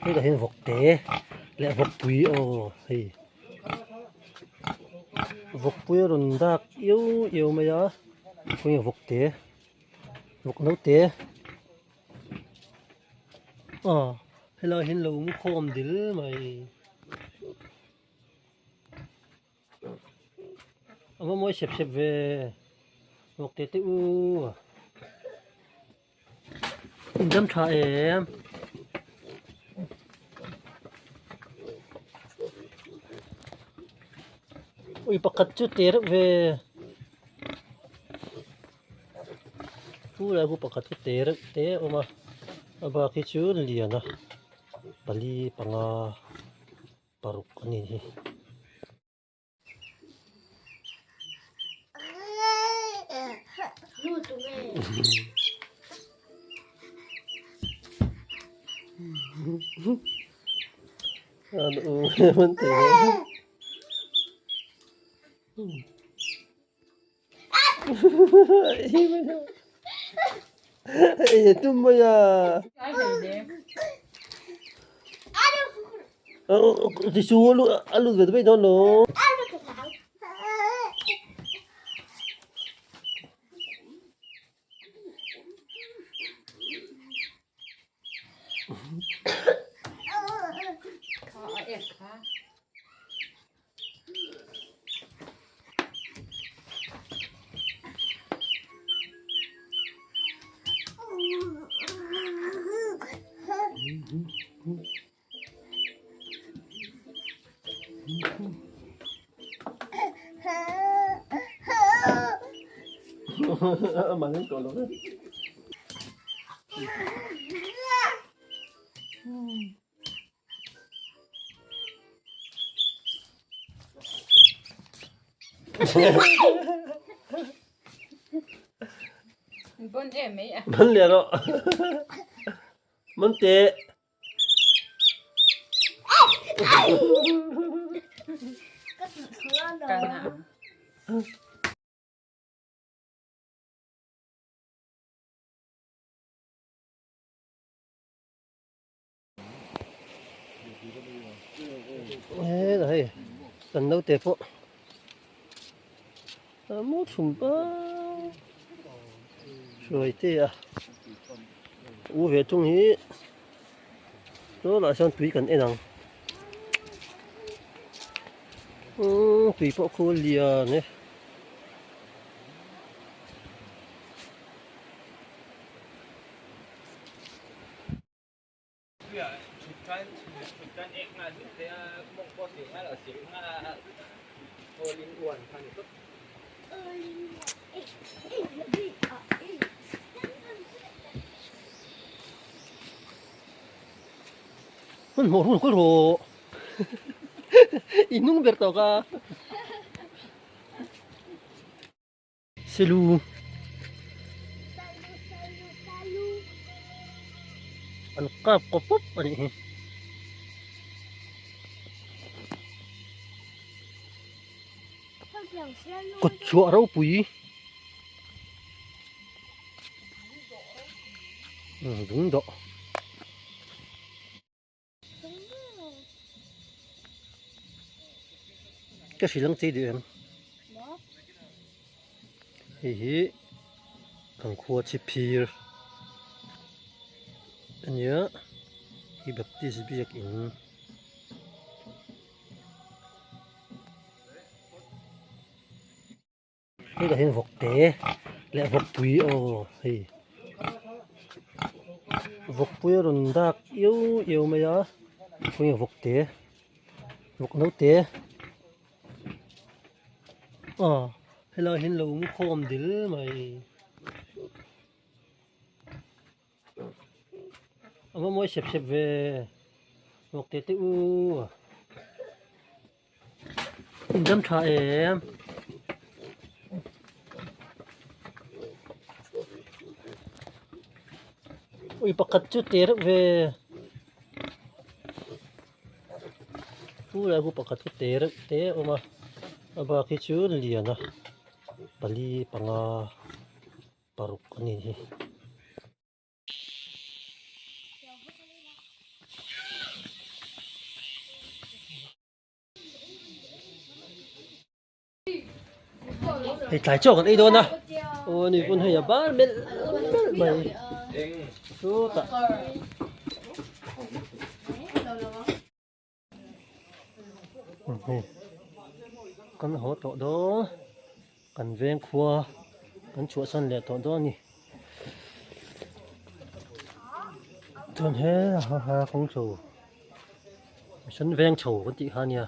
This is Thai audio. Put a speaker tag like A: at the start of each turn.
A: นี่ก็เห็นพวกเต๋และพวกปุ๋ยโอ้เฮ้ยพวกปุ๋ยรุนดักเอี้ยวมาเยอะคุยกับพวกเต๋พวกน้องเต๋อ๋อให้เราเห็นเรามุขโคมดิลไหมเอามาไม่เฉบเวพวกเต๋อู้จำชาเอ็มอุ้ยปากกัดจุดเตะเวกูเลยกูปากกัดจุดเตะออกมาอาบาคิจูนเลียนะบาลีปังอาปารุกอันนี้aduh mentih itu mah ya disuruh lu gituไปโดนมาเล่นก่อนเลย
B: มันเอ็มไหมอ่ะ
A: มันเหลือแล้วมันเตะ
B: กันนะ
A: เฮ้ยเฮ้ยกันเอาเตะพวกมูชุมบ้าสวยเตะอู้เวทุ่งนี้ตัวละช่างตุยกันเองตุยพวกโคเลียเนี่ย
C: กันเอกมาสิแต่มงก็เสียงอะไรเสียงโอลินอ้วนพันก็
A: มันโหรุ่นก็โหอินุ่งเบอร์ตอกาเซลูอันกับกบอันนี้กดชัวเราปุ๋ยดุงดอกก็สิลังใจเดือนเฮ้ยกังขัวชิพีร์อันเนี้ยที่แบบที่สิบียกอินนี่ก็เห็นพวกเต๋และพวกปุ๋ยโอ้เฮ้ยพวกปุ๋ยรุนดักเอี้ยวมาเยอะคุยกับพวกเต๋พวกน้องเต๋อ๋อให้เราเห็นเรามุขโคมดิลไหมเอามาไม่เฉบเวพวกเต๋อู้จำชาเอ็มอุ้ยปากกัดจุดเตะเวกูเลยกูปากกัดจุดเตะออกมาอาบาคิจูนเลียนะบาลีปังอาปารุกอันนี้ thì trái chỗ còn ấy đâu nè ôi này con hơi bán bên mày
C: Eng
A: số tạ con hổ tổ đó con ven khua con chuột săn lẹ tổ đó nhỉ thường hết ha ha không chủ sân ven chủ con chị ha nha